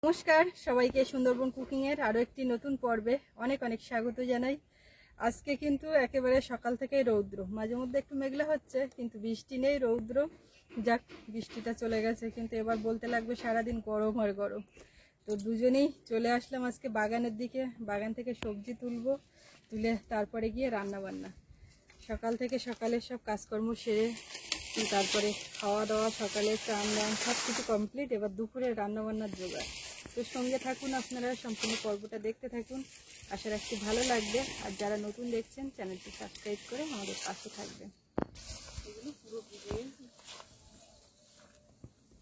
নমস্কার সবাইকে সুন্দরবন কুকিং এর আরো একটি নতুন পর্বে অনেক অনেক স্বাগত জানাই। আজকে কিন্তু একেবারে সকাল থেকে রৌদ্র, মাঝে মধ্যে একটু মেঘলা হচ্ছে কিন্তু বৃষ্টি নেই, রৌদ্র। যাক, বৃষ্টিটা চলে গেছে, কিন্তু এবার বলতে লাগবে সারাদিন গরম আর গরম। তো দুজনেই চলে আসলাম আজকে বাগানের দিকে, বাগান থেকে সবজি তুলে তারপরে গিয়ে রান্না বান্না। সকাল থেকে সকালের সব কাজকর্ম সেরে তারপরে খাওয়া দাওয়া, সকালে চান দান সব কিছু কমপ্লিট। এবার দুপুরে রান্নাবান্নার জোগাড়। তো সঙ্গে থাকুন, আপনারা সম্পূর্ণ পর্বটা দেখতে থাকুন, আশা রাখছি ভালো লাগবে। আর যারা নতুন দেখছেন চ্যানেলটি সাবস্ক্রাইব করে আমাদের পাশে থাকবেন।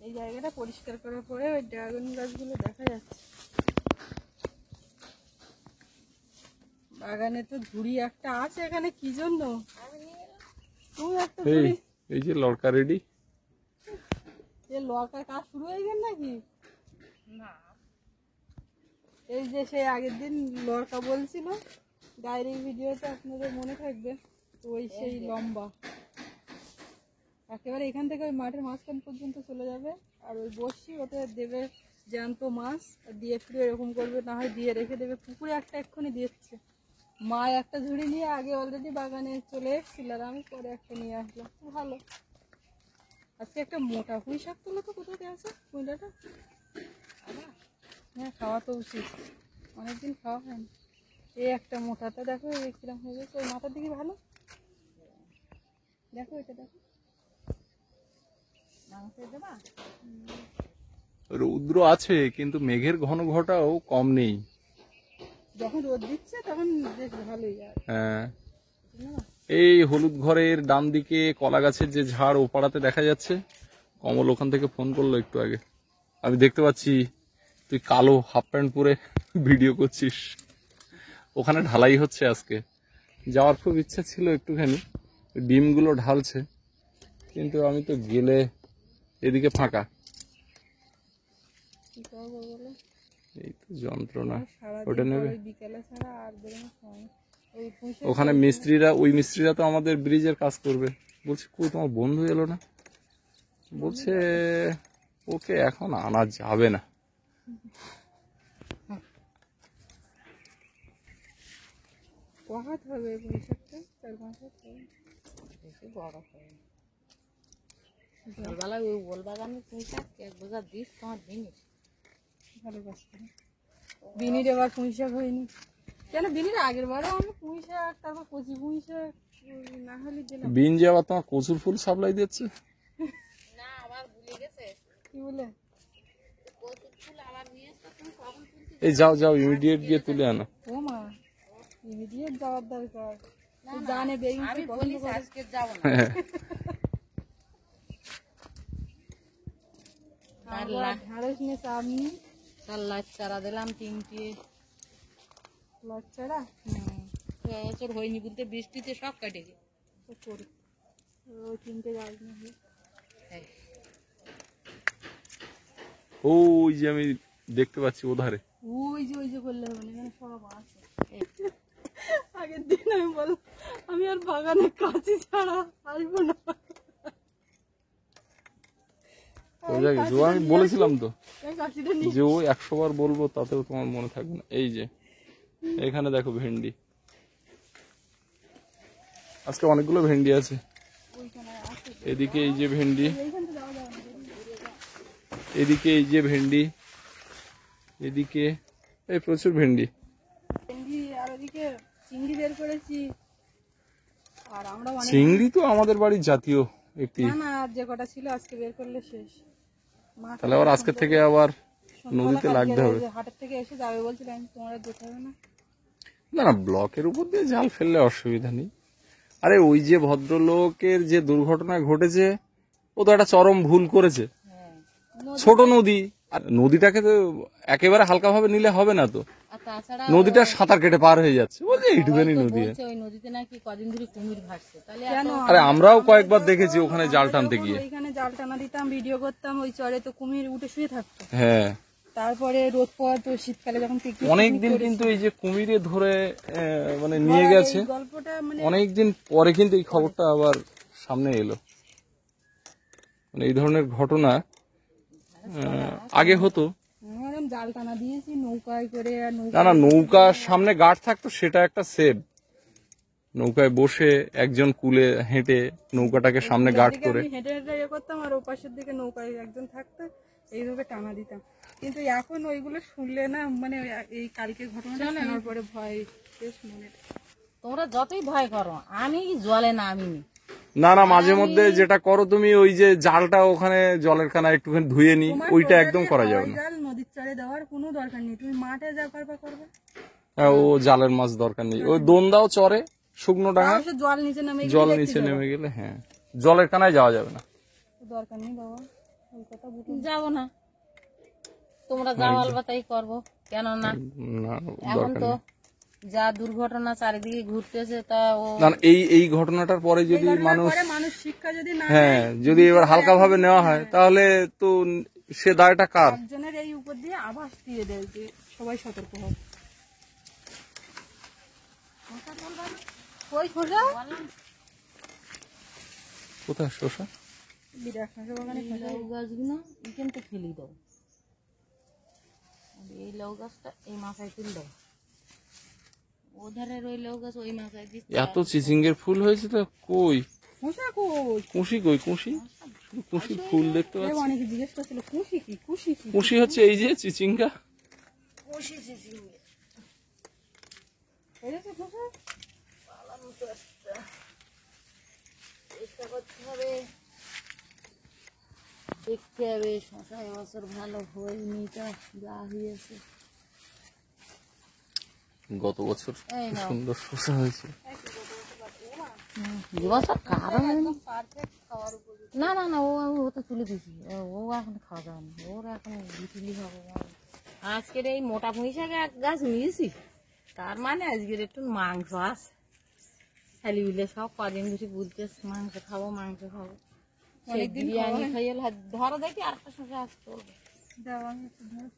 এই জায়গাটা পরিষ্কার করার পরে ওই ড্রাগন গাছগুলো দেখা যাচ্ছে। বাগানে তো ঝুড়ি একটা আছে, এখানে কি জন্য তুমি একটা ঝুড়ি? এই যে লড়কা রেডি, এই লড়কার কাজ শুরু হয়ে গেল নাকি? না, এই যে সেই আগের দিন লড়কা বলছিল ডায়েরি ভিডিওতে, আপনাদের মনে থাকবে তো, ওই সেই লম্বা একেবারে এখান থেকে ওই মাঠের মাঝখান পর্যন্ত চলে যাবে। আর ওই বসি ওতে দেবে জ্যান্ত মাছ দিয়ে ফিরে এরকম করবে, না হয় দিয়ে রেখে দেবে। পুকুরে একটা এক্ষুনি দিচ্ছে, মা একটা ঝুড়ি নিয়ে আগে অলরেডি বাগানে চলে এসেছিল, আর আমি পরে একটা নিয়ে আসলাম। ভালো, আজকে একটা মোটা পুঁই শাক তোলো তো, কোথাতে আছে পুঁইটাটা? হ্যাঁ, খাওয়া তো উচিত, অনেকদিন খাওয়া হয়নি। এই একটা মোটাটা দেখো কিরম হয়ে গেছে, ওই মাথার দিকে ভালো দেখো, এটা দেখো। রৌদ্র আছে কিন্তু মেঘের ঘন ঘটাও কম নেই। যখন রোদ দিচ্ছে তখন বেশ ভালোই। হ্যাঁ, এই হলুদ ঘরের ডান দিকে কলা গাছের যে ঝাড়, ও পাড়াতে দেখা যাচ্ছে। কমল ওখান থেকে ফোন করলো একটু আগে, আমি দেখতে পাচ্ছি তুই কালো হাফ প্যান্ট পরে ভিডিও করছিস। ওখানে ঢালাই হচ্ছে আজকে, যাওয়ার খুব ইচ্ছা ছিল একটুখানি, ডিমগুলো ঢালছে, কিন্তু আমি তো গেলে এদিকে ফাঁকা। এই তো যন্ত্রণা। ওটা নেবে ওখানে মিস্ত্রিরা, ওই মিস্ত্রিরা তো আমাদের ব্রিজের কাজ করবে। বলছে কই তোমার বন্ধু এলো না? বলছে ওকে এখন আনা যাবে না। বিনির এবার পুঁই শাক হয়নি কেন? বিনির আগের বারও আমি পুঁই শাক, তারপর কচি পুঁই শাক না হলে দিলাম। বিন যে আবার তোমার কচুর ফুল সাপ্লাই দিচ্ছে। না, আবার ভুলে গেছে। কি বলে? এই যাও যাও, ইমিডিয়েট গিয়ে তুলে আনো। ও মা, ইমিডিয়েট যাওয়ার দরকার, জানে বেগুন আমি বলিস আজকে যাব না। আর ঢাড়স নিয়ে চাপনি, তার লাচ্চারা দিলাম 3টে লাচ্চারা। এবছর হয়নি বলতে বৃষ্টিতে সব কাটে গেছে। ওই 3টে গাছ নিয়ে ওই যে আমি দেখতে পাচ্ছি ওধারে, ওই যে করলে হবে না, এখানে সব আছে। আগের দিন আমি বললাম আমি আর বাগানে কাঁচি ছাড়া আসবো না। আমি বলেছিলাম তো যে ও 100 বার বলবো, তাতেও তোমার মনে থাকবে না। এই যে এখানে দেখো ভেন্ডি, আজকে অনেকগুলো ভেন্ডি আছে। এদিকে এই যে ভেন্ডি, এদিকে এই যে ভেন্ডি, এদিকে এই প্রচুর ভেন্ডি। আর ওদিকে চিংড়ি বের করেছি। আর আমরা চিংড়ি তো আমাদের বাড়ির জাতীয় একটি। না, যে কটা ছিল আজকে বের করলে শেষ। তাহলে আবার আজকে থেকে আবার নদীতে লাগতে হবে। হাটের থেকে এসে যাবে বলছিলাম, তোমরা যেতে হবে না। না না, ব্লকের উপর দিয়ে জাল ফেললে অসুবিধা নেই। আরে ওই যে ভদ্রলোকের যে দুর্ঘটনা ঘটেছে, ও তো একটা চরম ভুল করেছে। ছোট নদী, আর নদীটাকে তো একেবারে হালকা ভাবে নিলে হবে না তো। নদীটা সাঁতার কেটে পার হয়ে যাচ্ছে, বলছে এইটুখানি নদী। আরে আমরাও কয়েকবার দেখেছি ওখানে জাল টানতে গিয়ে। ওইখানে জাল টানা দিতাম, ভিডিও করতাম, ওই চরে তো কুমির উঠে শুয়ে থাকতো। হ্যাঁ, তারপরে রোদ পড়া তো শীতকালে যখন অনেকদিন কিন্তু এই যে কুমিরে ধরে মানে নিয়ে গেছে, অনেকদিন পরে কিন্তু এই খবরটা আবার সামনে এলো। মানে এই ধরনের ঘটনা আগে হতো, এখন জাল টানা দিয়েছি নৌকায় করে, আর না না, নৌকার সামনে গার্ড থাকতো সেটা একটা সেভ। নৌকায় বসে একজন কুলে হেঁটে নৌকাটাকে সামনে গার্ড করে আমি হেঁটে হেঁটে ইয়ে করতাম, আর ওপাশের দিকে নৌকায় একজন থাকতো, এইভাবে টানা দিতাম। কিন্তু এখন ওইগুলো শুনলে না, মানে এই কালকে ঘটনাটা শোনার পরে ভয় বেশ মনে। তোমরা যতই ভয় করো, আমি জলে নামিনি। না না, মাঝে মধ্যে যেটা করো তুমি, ওই যে জালটা ওখানে জলের কানা একটুখানি ধুয়ে নি, ওইটা একদম করা যাবে না। জাল নদীর চরে দেওয়ার কোনো দরকার নেই, তুমি মাঠে যা পারবা করবে। হ্যাঁ, ও জালের মাছ দরকার নেই, ওই দোন দাও চরে শুকনো ডাঙা, তাও সে জল নিচে নামে গেলে জল দেখতে নিচে যাবো। নেমে গেলে হ্যাঁ, জলের কানায় যাওয়া যাবে না। দরকার নেই বাবা, ওই কথা বুঝি। যাবো না, তোমরা যাওয়াল বাতাই করবো কেন না? না, এখন দরকার তো নেই। যা দুর্ঘটনা চারিদিকে ঘুরতেছে, তা ও না না, এই ঘটনাটার পরে যদি মানুষ, পরে মানুষ শিক্ষা যদি না হ্যাঁ, যদি এবার হালকা ভাবে নেওয়া হয়, তাহলে তো সে দায়টা কার? একজনের এই উপর দিয়ে আভাস দিয়ে দেয় যে সবাই সতর্ক হবে। ওই খোঁজা কোথায় শোষা? বিরাট খোঁজা বাগানে খোঁজা। লাউ গাছগুলো এখান থেকে ফেলি দাও, আর এই লাউ গাছটা এই মাথায় তুল দাও, ওধারের ওই লাউ গাছ ওই মাথায় দিচ্ছে। এত চিচিঙ্গের ফুল হয়েছে তো, কই খোঁজা কই? কুশি, কই কুশি? কুশির ফুল দেখতে এ পাচ্ছি। অনেকে জিজ্ঞেস করছিল খুশি কি, খুশি কি? কুশি হচ্ছে এই যে চিচিঙ্গা। হয়েছে খোঁজা? চেষ্টা করতে হবে, দেখতে হবে। শশা এবছর ভালো হয়নি, তা যা হয়েছে। গত বছর এই কি নাও। সুন্দর শসা হয়েছে। এবছর কারণ পারফেক্ট খাওয়ার উপর। না না না, ও তো তুলে দিয়েছি, ও এখন খাওয়া যাবে না, ওর এখন বিচুলি হবে। আজকের এই মোটা পুঁই শাক এক গাছ নিয়েছি, তার মানে আজকের একটু মাংস আছে। খালি বিলে সব কদিন ধরে বুঝতেছে মাংস খাবো মাংস খাবো। সেই বিরিয়ানি খাইয়ে ধরো দেখি আরেকটা শসা আছে তোলবে। দাও আমি একটু ধরে।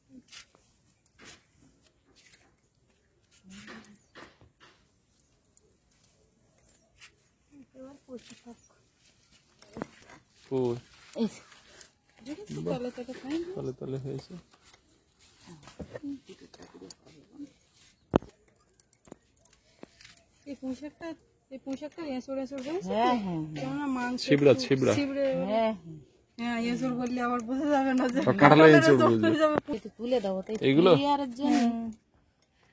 কই এই যে, দেখেছি তলে তলে খাই না। তলে তলে হয়েছে। এই পুঁইশাকটা এঁচড় এঁচড় করেছে। হ্যাঁ হ্যাঁ কেননা মাংস ছিবড়া একটু ছিবড়া ছিবড়ে। হ্যাঁ হ্যাঁ, এঁচড় বললে আবার বোঝা যাবে না যে কাঁঠালে এঁচড় বুঝবে। হয়ে যাবে। একটু তুলে দেবো তাই এগুলো? ক্লিয়ারের জন্য।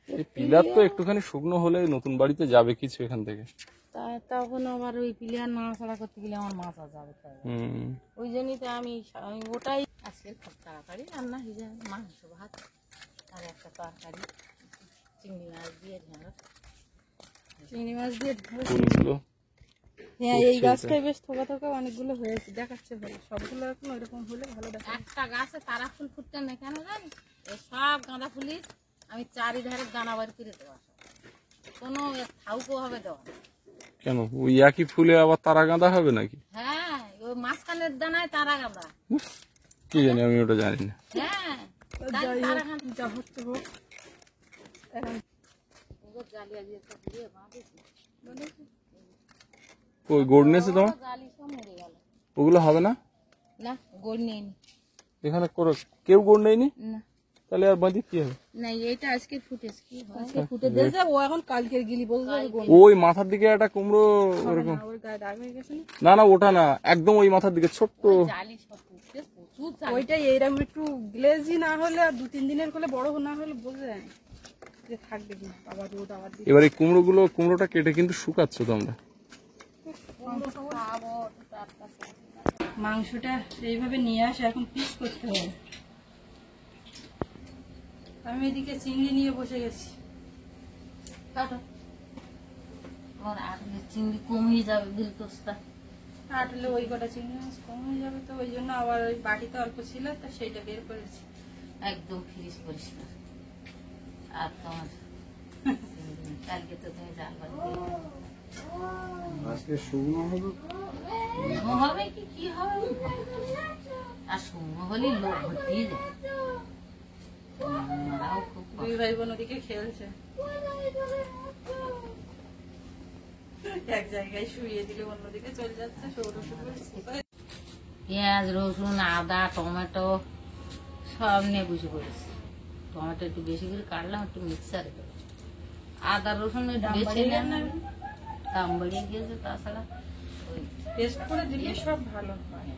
এই পিলার তো একটুখানি শুকনো হলে নতুন বাড়িতে যাবে কিছু এখান থেকে। তখন আবার ওই প্লেয়ার নাড়াচাড়া করতে গেলে আমার মাথা যাবে, তাই হুম, ওই জন্যই তো আমি ওটাই আজকে খুব তাড়াতাড়ি রান্না হয়ে যায়। মাংস ভাত আর একটা তরকারি, চিংড়ি মাছ দিয়ে ঢেঁড়স। চিংড়ি মাছ দিয়ে ঢেঁড়স। ফুলগুলো হ্যাঁ, এই গাছটাই বেশ থোকা থোকা অনেকগুলো হয়েছে, দেখাচ্ছে ভালো। সবগুলো এখন ওইরকম হলে ভালো দেখা। একটা গাছে তারা ফুল ফুটতে না কেন জানি, এই সব গাঁদা ফুলির আমি চারিধারে দানা বার করে দেওয়া, কোনো থাউকো হবে দেওয়া না। কেন ওই একই ফুলে আবার তারা গাঁদা হবে নাকি? হ্যাঁ, ওই মাঝখানের দানায় তারা গাঁদা। কি জানি, আমি ওটা জানি না। হ্যাঁ, যাই তারা হোক, যা হচ্ছে হোক। এখন জালিয়া দিয়ে তো দিয়ে বাঁধেছি, ওই গোড় নিয়েছে তোমার? জালি সব মরে গেল। ওগুলো হবে না না, গোল নেই এখানে করে, কেউ গোড় নেয়নি, না, তাহলে আর বাঁধি কি হবে? না এইটা আজকে ফুটেছে, কি হয় আজকে ফুটে দিয়েছে, ও এখন কালকের গিলি বলতে হবে। ওই মাথার দিকে একটা কুমড়ো ওরকম। ওর গায়ে দাগ হয়ে গেছে না? না না, ওটা না, একদম ওই মাথার দিকে ছোট্ট। জালি সব ফুটছে, প্রচুর জালি। ওইটাই এইরকম একটু গ্লেজি না হলে, আর 2-3 দিনের হলে বড় না হলে বোঝা যায় না যে থাকবে কি। আবার রোদ আবার দিবে। এবার এই কুমড়োটা কেটে কিন্তু শুকাচ্ছ তোমরা। খাবো, টাটকা সবজি। মাংসটা এইভাবে নিয়ে আসে, এখন পিস করতে হবে। আমি এদিকে চিংড়ি নিয়ে বসে গেছি। কাটো। আমার আটলে চিংড়ি কমে যাবে দিলকোস্তা। আটলে ওই কটা চিংড়ি মাছ কম হয়ে যাবে, তো ওই জন্য আবার ওই বাটিতে অল্প ছিল, তো সেইটা বের করেছি। একদম ফ্রিজ পরিষ্কার। আর তোমার কালকে তো তুমি জাল বাড়ি আজকে শুকনো হবে। হবে কি হবে, আর শুকনো হলে লোক ভর্তি যায়। মারাও খুব কষ্ট। দুই ভাই বোন ওদিকে খেলছে, এক জায়গায় শুয়ে দিলে অন্যদিকে চলে যাচ্ছে। পেঁয়াজ রসুন আদা টমেটো সব নিয়ে বসে পড়েছি। টমেটো একটু বেশি করে কাটলাম, একটু মিক্সারে আদা রসুন একটু বেছে বাড়িয়ে নেন, না? দাম বাড়িয়ে গিয়েছে। তাছাড়া ওই পেস্ট করে দিলে সব ভালো হয়।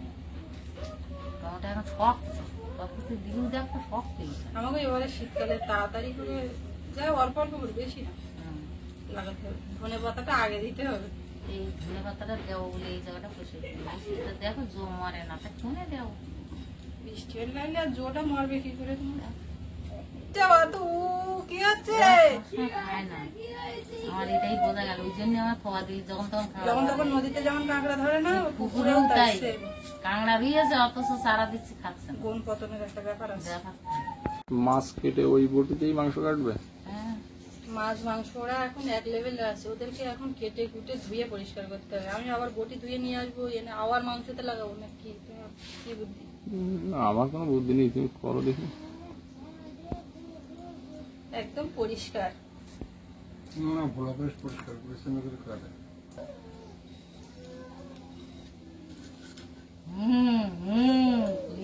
টমেটো এখন শক্ত, সব কিছু দিন দেখো শক্ত। আমাকে এবারে শীতকালে তাড়াতাড়ি করে যা অল্প অল্প করে, বেশি না লাগাতে হবে। ধনে পাতাটা আগে দিতে হবে। এই ধনে পাতাটা দেবো বলে এই জায়গাটা বসে দেখো জো মারে না, তা শুনে দেবো। বৃষ্টি হয়ে লাগলে আর জোটা মারবে কি করে তোমরা? যাবা তো কি আছে? খায় না, আমার এটাই বোঝা গেল। ওই জন্য আমার খাওয়া দিই যখন তখন যখন তখন নদীতে যেমন কাঁকড়া ধরে না, পুকুরেও তাই কাঁকড়া ভিজেছে, অথচ সারা দিচ্ছি খাচ্ছে না। গুণ পতনের একটা ব্যাপার আছে। ব্যাপার। মাছ কেটে ওই বটিতেই মাংস কাটবে? হ্যাঁ, মাছ মাংস ওরা এখন এক লেভেলে আছে, ওদেরকে এখন কেটে কুটে ধুয়ে পরিষ্কার করতে হবে। আমি আবার বটি ধুয়ে নিয়ে আসবো, এনে আবার মাংসতে লাগাবো না? কি তোমার কি বুদ্ধি? না, আমার কোনো বুদ্ধি নেই, তুমি করো দেখি। একদম পরিষ্কার। না, ভোলা বেশ পরিষ্কার পরিচ্ছন্ন করে কাটে।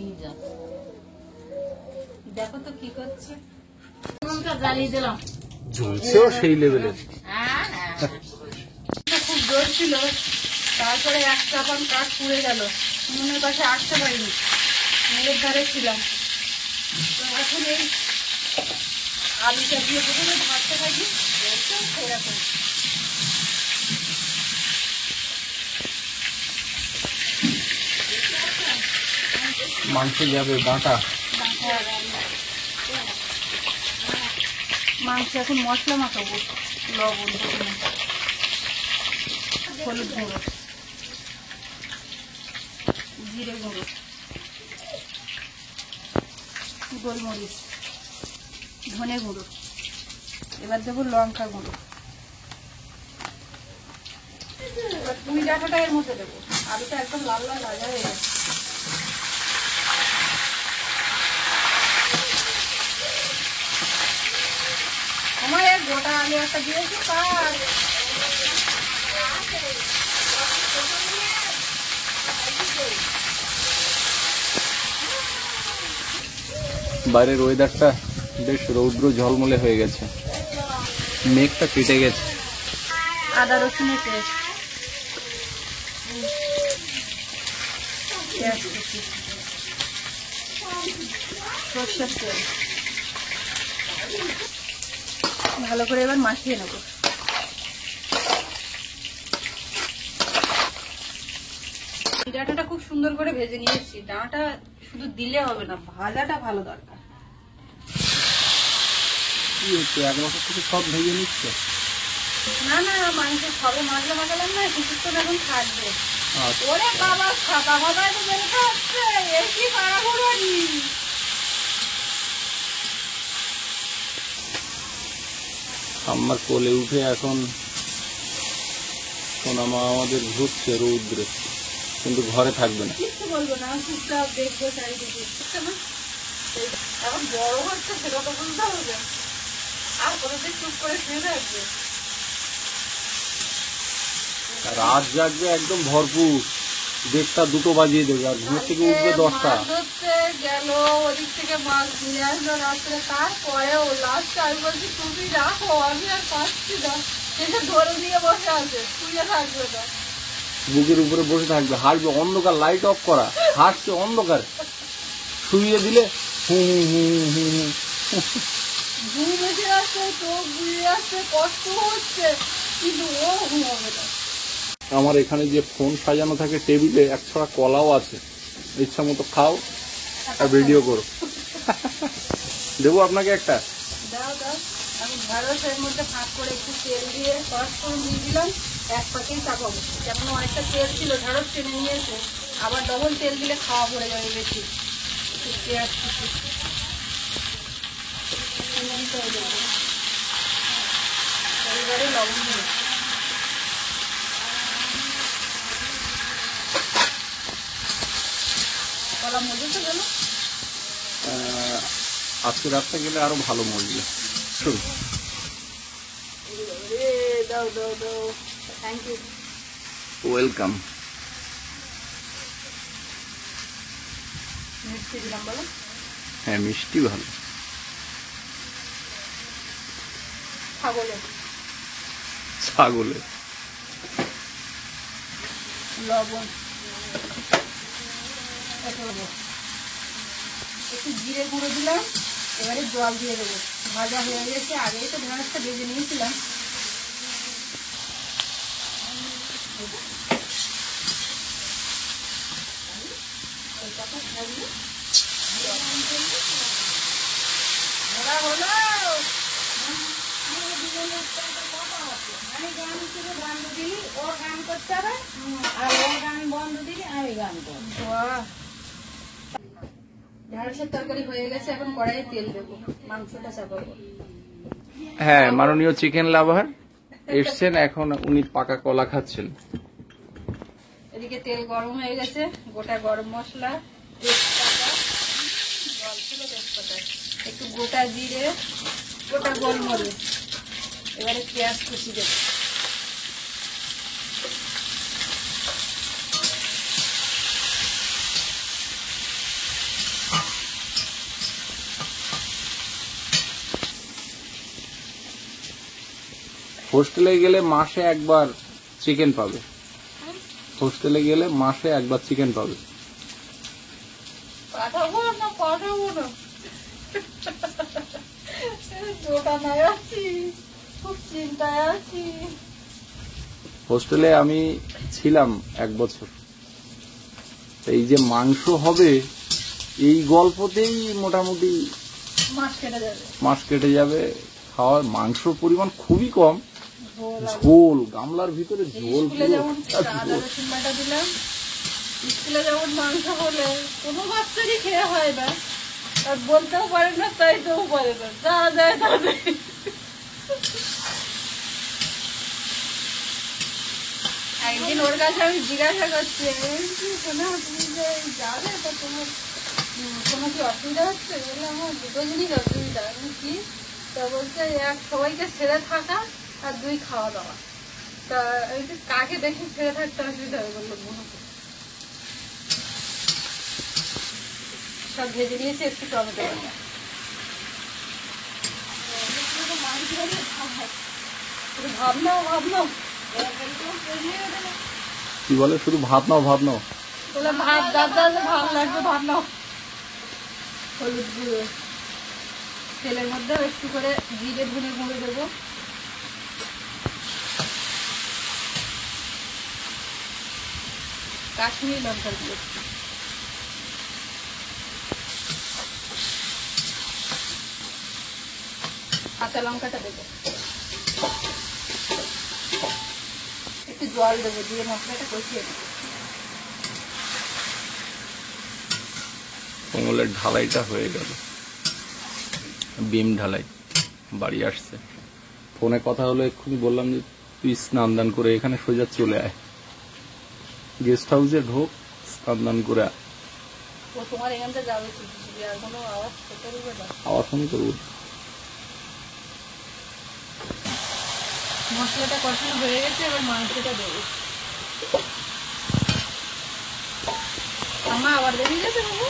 এই যাচ্ছে। দেখো তো কি করছে। লঙ্কা জ্বালিয়ে দিলাম। ঝুলছেও সেই লেভেলের। হ্যাঁ, হ্যাঁ। খুব জোর ছিল, তারপরে এক চাপান কাঠ পুড়ে গেল, মনের পাশে আসতে পারিনি, মেয়ের ধারে ছিলাম। তো এখন এই আলুটা দিয়ে প্রথমে ভাতটা থাকি, সেরকম মাংস যাবে ডাঁটা। মাংস এখন মশলা মাখাবো। লবণ, হলুদ গুঁড়ো, জিরে গুঁড়ো, গোলমরিচ, ধনে গুঁড়ো, এবার দেবো লঙ্কা গুঁড়ো। এবার পুঁই ডাঁটাটা এর মধ্যে দেবো। আলুটা একদম লাল লাল ভাজা হয়ে গেছে। আমার এক গোটা আলু একটা দিয়েছি, তার বাইরের ওয়েদারটা বেশ রৌদ্র ঝলমলে হয়ে গেছে, মেঘটা কেটে গেছে। আদা রসুনের পেস্ট, পেঁয়াজ কুচি, সরষের তেল, ভালো করে এবার মাখিয়ে নেব। ডাঁটাটা খুব সুন্দর করে ভেজে নিয়েছি। ডাঁটা শুধু দিলে হবে না, ভাজাটা ভালো দরকার। কি হচ্ছে, এক বছর থেকে সব ভেজে নিচ্ছে? না না, মাংস সবে মশলা মাখালাম না, কিছুক্ষণ এখন থাকবে। আচ্ছা। ওরে বাবা, ছাতা মাথায় তো বের খাচ্ছে, এ কি পাড়াঘুরানি। আমার কোলে উঠে এখন সোনামা আমাদের ঘুরছে রৌদ্রে, কিন্তু ঘরে থাকবে না। কিছু বলবো না, চুপচাপ দেখবো চারিদিকে, বুঝছো না? এখন বড় হচ্ছে সেটা তো বুঝতে হবে, আর কোনোদিন চুপ করে শুয়ে থাকবে? রাত জাগবে একদম ভরপুর, 1:30 2টো বাজিয়ে দেবে, আর ঘুম থেকে উঠবে 10টা। মাছ ধরতে গেল, ওদিক থেকে মাছ নিয়ে আসলো রাত্রে, তারপরেও লাস্টে আমি বলছি তুমি রাখো, আমি আর পাচ্ছি না, এসে ধরে নিয়ে বসে আছে, শুয়ে থাকবে না। বুকের উপরে বসে থাকবে, হাঁটবে, অন্ধকার, লাইট অফ করা, হাঁটছে অন্ধকার, শুইয়ে দিলে হু হু হু হু হু। ঘুম এসে আসছে, চোখ বুঝে আসছে, কষ্ট হচ্ছে, কিন্তু ও ঘুমাবে না। আমার এখানে যে ফোন সাজানো থাকে টেবিলে, এক ছড়া কলাও আছে, ইচ্ছা মতো খাও আর ভিডিও করো। দেবো আপনাকে একটা? দাও দাও, আমি ঢেঁড়সের মধ্যে ভাগ করে একটু তেল দিয়ে কষ করে নিয়ে দিলাম, এক পাকেই চাপাবো। যেমন অনেকটা তেল ছিল, ঢেঁড়স টেনে নিয়েছে, আবার ডবল তেল দিলে খাওয়া পড়ে যাবে বেশি। একটু পেঁয়াজ কুচি, এবারে লবণ দিয়ে কলা মজে তো গেল। আজকে রাতটা গেলে আরো ভালো মরবে। দাও দাও দাও, থ্যাংক ইউ। ওয়েলকাম। মিষ্টি দিলাম বলো। হ্যাঁ, মিষ্টি ভালো। ছাগলের। ছাগলের লবণ, একটু জিরে গুঁড়ো দিলাম, এবারে জল দিয়ে দেবো। ভাজা হয়ে গেছে, আগেই তো ঢেঁড়সটা ভেজে নিয়েছিলাম। আমি গান শুধু গান দিলি, ওর গান করতে হবে, আর ওর গান বন্ধ দিলি আমি গান করবো। বাহ! ঢেঁড়সের তরকারি হয়ে গেছে, এখন কড়াইয়ে তেল দেবো, মাংসটা চাপাবো। হ্যাঁ, মাননীয় চিকেন লাভার এসছেন, এখন উনি পাকা কলা খাচ্ছেন। এদিকে তেল গরম হয়ে গেছে, গোটা গরম মশলা, তেজপাতা, জল ছিল তেজপাতা, একটু গোটা জিরে, গোটা গোলমরিচ, এবারে পেঁয়াজ কুচি দেবো। হোস্টেলে গেলে মাসে একবার চিকেন পাবে, হোস্টেলে গেলে মাসে একবার চিকেন পাবে। পাঠাবো না, পাঠাবো না, গোটা নাই আছি, খুব চিন্তায় আছি। হোস্টেলে আমি ছিলাম 1 বছর, এই যে মাংস হবে এই গল্পতেই মোটামুটি মাছ কেটে যাবে। মাস কেটে যাবে। খাওয়ার মাংসর পরিমাণ খুবই কম, ঝোল ঝোল গামলার ভিতরে ঝোল, স্কুলে পুরো যেমন একটা আদা ঝোল। রসুন বাটা দিলাম, স্কুলে যেমন মাংস হলে কোনো বাচ্চারই খেয়ে হয় না, আর বলতেও পারে না, চাইতেও পারে না, যা যায় তা দেয়। একদিন ওর কাছে আমি জিজ্ঞাসা করছি, শোনা তুমি যে যাবে, তো তোমার কোনো কি অসুবিধা হচ্ছে? বললে আমার দুটো জিনিস অসুবিধা। আমি কি? তা বলছে, এক সবাইকে ছেড়ে থাকা, আর 2 খাওয়া দাওয়া। তা এই যে কাকে দেখে ছেড়ে থাকতে অসুবিধা হবে বললো, বোনকে। সব ভেজে নিয়েছি, একটু টমেটো বাটা। ভাব নাও, ভাব নাও, কি বলে, শুধু ভাত নাও, ভাত নাও। বলে ভাত দাদা, ভাব লাগবে, ভাব নাও। হলুদ গুঁড়ো, তেলের মধ্যে একটু করে জিরে ধনে গুঁড়ো দেবো, কাশ্মীরি লঙ্কার গুঁড়ো, কাঁচা লঙ্কাটা দেবো, একটু জল দেবো, দিয়ে মশলাটা কষিয়ে দেবো। কোমলের ঢালাইটা হয়ে গেল, বিম ঢালাই। বাড়ি আসছে, ফোনে কথা হলো, এক্ষুনি বললাম যে তুই স্নান দান করে এখানে সোজা চলে আয়, গেস্ট হাউসে ঢোক, স্নান দান করে আয়। ও তোমার এখানটা যাবে, আর কোনো আওয়াজ করতে পারবে না। আবার ফোন করবো। মশলাটা কষানো হয়ে গেছে, এবার মাংসটা দেবো। আমা আবার বেরিয়ে গেছে বাবু।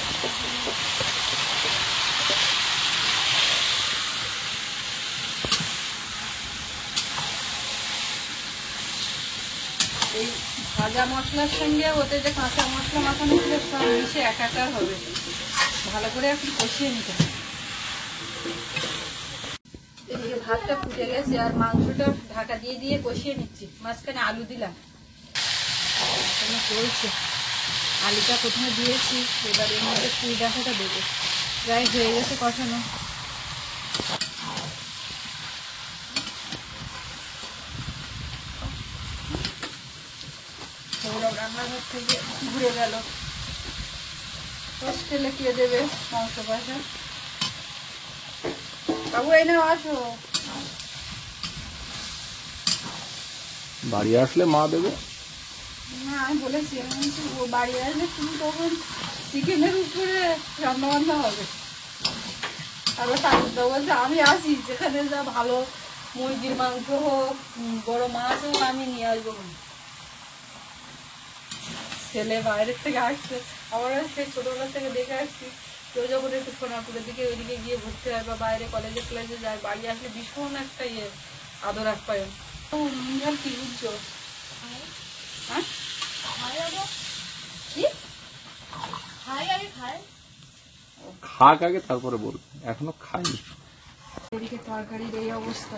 এই ভাজা মশলার সঙ্গে ওতে যে কাঁচা মশলা মাখানো ছিল, সব মিশে একাকার হবে। ভালো করে এখন কষিয়ে নিতে হবে। এদিকে ভাতটা ফুটে গেছে, আর মাংসটা ঢাকা দিয়ে দিয়ে কষিয়ে নিচ্ছি। মাঝখানে আলু দিলাম, চলছে। আলুটা প্রথমে দিয়েছি, এবার এর মধ্যে পুঁই ডাঁটাটা দেবো। প্রায় হয়ে গেছে কষানো। সৌরভ রান্নাঘর থেকে ঘুরে গেল, হোস্টেলে কে দেবে মাংস কষা? বাবু এই নাও, আসো। বাড়ি আসলে মা দেবে। না, আমি বলেছি, আমি বলছি, ও বাড়ি আসলে তুমি তখন চিকেনের উপরে রান্না বান্না হবে। তারপর ঠাকুরদা বলছে, আমি আসি, যেখানে যা ভালো মুরগির মাংস হোক, বড় মাছ হোক, আমি নিয়ে আসবো। ছেলে বাইরের থেকে আসছে, আমরা সেই ছোটবেলা থেকে দেখে আসছি, কেউ যখন একটু সোনারপুরের দিকে ওইদিকে গিয়ে ঘুরতে হয় বা বাইরে কলেজে যায়, বাড়ি আসলে ভীষণ একটা আদর আপ্যায়ন। নুন ঝাল কি বুঝছো? হ্যাঁ কি খাক আগে তারপরে বল, এখনো খাইনি। এদিকে তরকারির এই অবস্থা,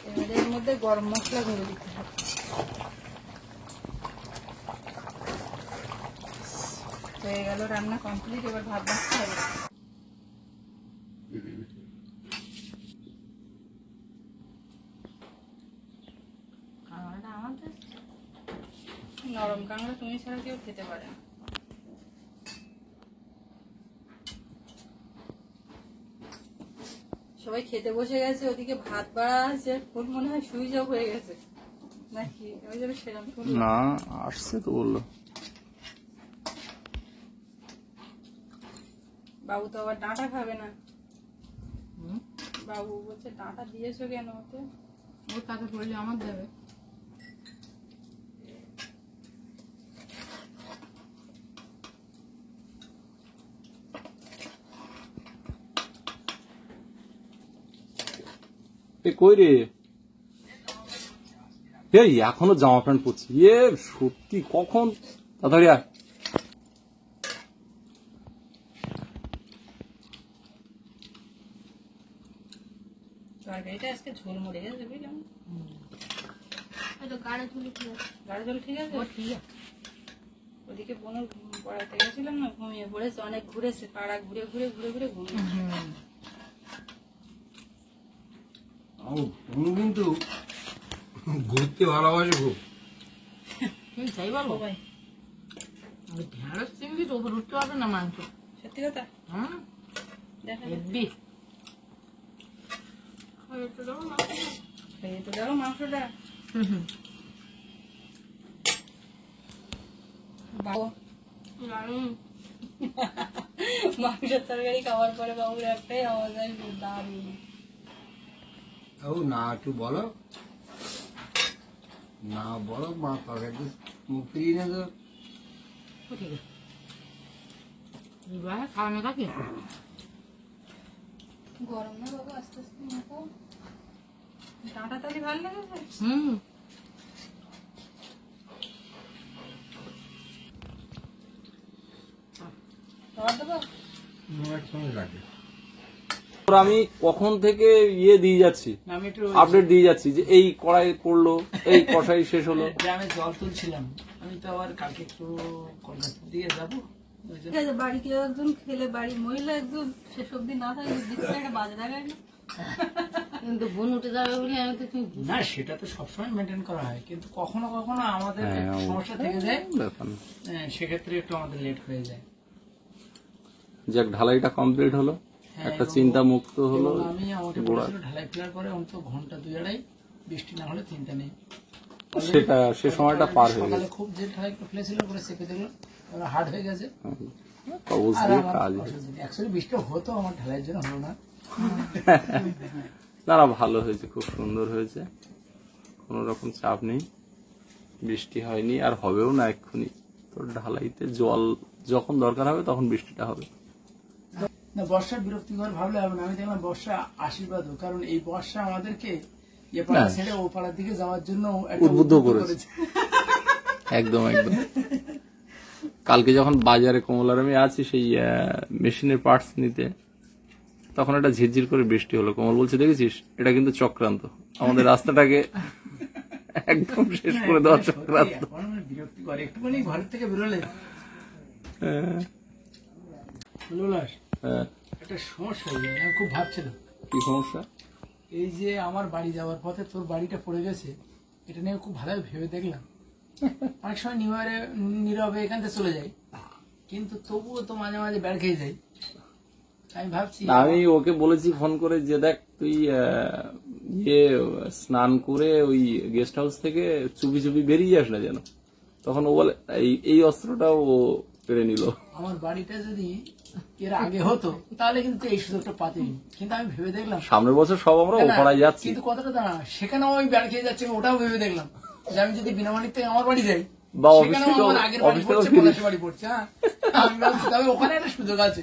এবারে এর মধ্যে গরম মশলা গুঁড়ো দিতে হবে। হয়ে গেল রান্না কমপ্লিট, এবার ভাত বাড়তে হবে। কাঁকড়াটা আমাদের নরম কাঁকড়া তুমি ছাড়া কেউ খেতে পারে না। সবাই খেতে বসে গেছে, ওদিকে ভাত বাড়া আছে, ফুল মনে হয় সুইচ অফ হয়ে গেছে নাকি ওই জন্য সেরকম ফুল। না আসছে তো বললো। বাবু তো আবার ডাঁটা খাবে না। বাবু বলছে ডাঁটা দিয়েছো কেন ওতে? ওর কাছে পড়লে আমার দেবে। কই রে, এই এখনো জামা প্যান্ট পরছি, ইয়ে সত্যি কখন তাড়াতাড়ি আয়। তরকারিটা আজকে ঝোল মরে গেছে বুঝলাম। গাড়ি তুলে ঠিক আছে, গাড়ি জল ঠিক আছে? ঠিক আছে। ওদিকে বোনের পড়াতে গেছিলাম না, ঘুমিয়ে পড়েছে, অনেক ঘুরেছে পাড়া, ঘুরে ঘুরে ঘুরে ঘুরে ঘুমিয়ে। তুমি কিন্তু ঘুরতে ভালোবাসে খুব। তুমি তাই বলো? সবাই ঢেঁড়স চিংড়ি তো ওপর উঠতে পারবে না মাংস। সত্যি কথা হ্যাঁ দেখা হেব্বি। খেয়ে তো দেখো মাংসটা। বাবু মাংসের তরকারি খাওয়ার পরে বাবুর একটাই আওয়াজ আসবে, দারুণ। ও না একটু বলো, না বলো মা তরকারি মুখ ফিরিয়ে না তো। ঠিক আছে, এবার খাওয়ানো থাকে। গরম না বাবু, আস্তে আস্তে মাখো। ডাঁটা তালি ভালো লেগেছে? খাবার দেবো? একসঙ্গে রাখে। আমি কখন থেকে ইয়ে দিয়ে যাচ্ছি, আমি একটু আপডেট দিয়ে যাচ্ছি যে এই কড়াই পড়লো, এই কষাই শেষ হলো। গ্রামে জল তুলছিলাম। আমি তো আবার কালকে একটু কলকাতার দিকে যাবো, ওই জন্য ঠিক আছে, বাড়ি কেউ একজন খেলে, বাড়ির মহিলা একজন শেষ অব্দি না থাকে, দেখছি একটা বাজে দেখায় না। কিন্তু বোন উঠে যাবে বলে আমি তো তুমি না সেটা তো সবসময় মেনটেন করা হয়, কিন্তু কখনো কখনো আমাদের একটু সমস্যা থেকে যায়, ব্যাপার না। সেক্ষেত্রে একটু আমাদের লেট হয়ে যায়। যাক ঢালাইটা কমপ্লিট হলো, হ্যাঁ, একটা এবং- চিন্তা মুক্ত হলো। এবং আমি আমাকে গোড়া বলেছিল ঢালাই ফেলার পরে অন্তত ঘন্টা 2-2.5 বৃষ্টি না হলে চিন্তা নেই। সেটা সে সময়টা পার হয়ে সকালে গেছে। খুব যে ঢালাই ফেলেছিল করে চেপে দেখলো এবার হার্ড হয়ে গেছে। আর অবশ্যই আমার কাজ অ্যাকচুয়ালি বৃষ্টি হতো, আমার ঢালাইয়ের জন্য হলো না। না না, ভালো হয়েছে, খুব সুন্দর হয়েছে, কোনো রকম চাপ নেই, বৃষ্টি হয়নি আর হবেও না এক্ষুনি। তো ঢালাইতে জল যখন দরকার হবে তখন বৃষ্টিটা হবে। না বর্ষা বিরক্তিকর ভাবলে হবে না, আমি দেখলাম বর্ষা আশীর্বাদও, কারণ এই বর্ষা আমাদেরকে এ পাড়া হ্যাঁ। ছেড়ে ও পাড়ার দিকে যাওয়ার জন্য একটা উদ্বুদ্ধ করেছে। একদম একদম। কালকে যখন বাজারে কমলার আমি আছি সেই মেশিনের পার্টস নিতে, তখন একটা ঝিরঝির করে বৃষ্টি হলো। কমল বলছে দেখেছিস, এটা কিন্তু চক্রান্ত, আমাদের রাস্তাটাকে একদম শেষ করে দেওয়া চক্রান্ত। এখন আমার বিরক্তিকর, একটুখানি ঘরের থেকে বেরোলে হ্যাঁ, লোলাস হ্যাঁ। একটা সমস্যা হয়ে যায়। আমি খুব ভাবছিলাম কি সমস্যা? এই যে আমার বাড়ি যাওয়ার পথে তোর বাড়িটা পড়ে গেছে, এটা নিয়ে খুব ভালোভাবে ভেবে দেখলাম। অনেক সময় নীরবে এখান থেকে চলে যাই, কিন্তু তবুও তো মাঝে মাঝে বেড় খেয়ে যাই। আমি ভাবছি না, আমি ওকে বলেছি ফোন করে যে দেখ তুই স্নান করে ওই গেস্ট হাউস থেকে চুপি চুপি বেরিয়ে যাস না যেন। তখন ও বলে এই অস্ত্রটাও ও পেরে নিল। আমার বাড়িটা যদি এর আগে হতো তাহলে কিন্তু এই সুযোগটা পাতিনি, কিন্তু আমি ভেবে দেখলাম সামনের বছর সব আমরা ও না, পাড়ায় যাচ্ছি। কিন্তু কথাটা দাঁড়া, সেখানেও আমি বেড় খেয়ে যাচ্ছি, আমি ওটাও ভেবে দেখলাম যে আমি যদি বিনা বাড়ির থেকে আমার বাড়ি যাই, বা অফিস সেখানেও থেকেও- আমার আগের বাড়ি অফিস থেকেও পড়ছে, ফিরিস। পলাশি বাড়ি পড়ছে। হ্যাঁ, আমি ভাবছি তবে ওখানে একটা সুযোগ আছে,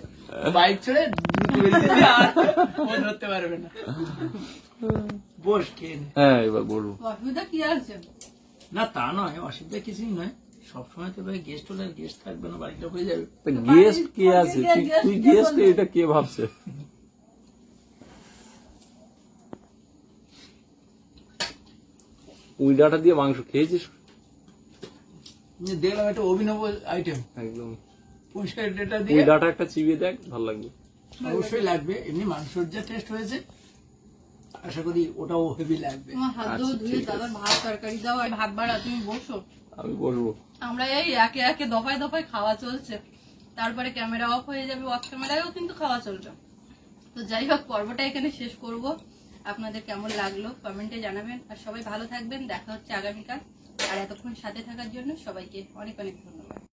বাইক ছেড়ে দ্রুত তুলে দিবি আর ও ধরতে পারবে না। বস খেয়ে নে। হ্যাঁ এবার বলবো। অসুবিধা কি আছে? না তা নয়, অসুবিধা কিছুই নয়। সবসময় তো ভাই গেস্ট হলে গেস্ট থাকবে না, বাড়িটা হয়ে যাবে। গেস্ট কে আছে? তুই গেস্ট, এটা কে ভাবছে? উই ডাটা দিয়ে মাংস খেয়েছিস? দেখলাম একটা অভিনব আইটেম, একদম। পুঁইশাক ডাঁটা উই দিয়ে। ডাটা একটা চিবিয়ে দেখ, ভালো লাগবে। অবশ্যই লাগবে, এমনি মাংসর যা টেস্ট হয়েছে আশা করি ওটাও হেভি লাগবে। তোমার হাত আচ্ছা, ধুয়ে ঠিক দাদার ভাত তরকারি দাও আর ভাত বাড়া, তুমি বসো। আমি বলবো। আমরা এই একে একে দফায় দফায় খাওয়া চলছে, তারপরে ক্যামেরা অফ হয়ে যাবে, অফ ক্যামেরায়ও কিন্তু খাওয়া চলবে। তো যাই হোক, পর্বটা এখানে শেষ করব। আপনাদের কেমন লাগলো কমেন্টে জানাবেন, আর সবাই ভালো থাকবেন। দেখা হচ্ছে আগামীকাল। আর এতক্ষণ সাথে থাকার জন্য সবাইকে অনেক অনেক ধন্যবাদ।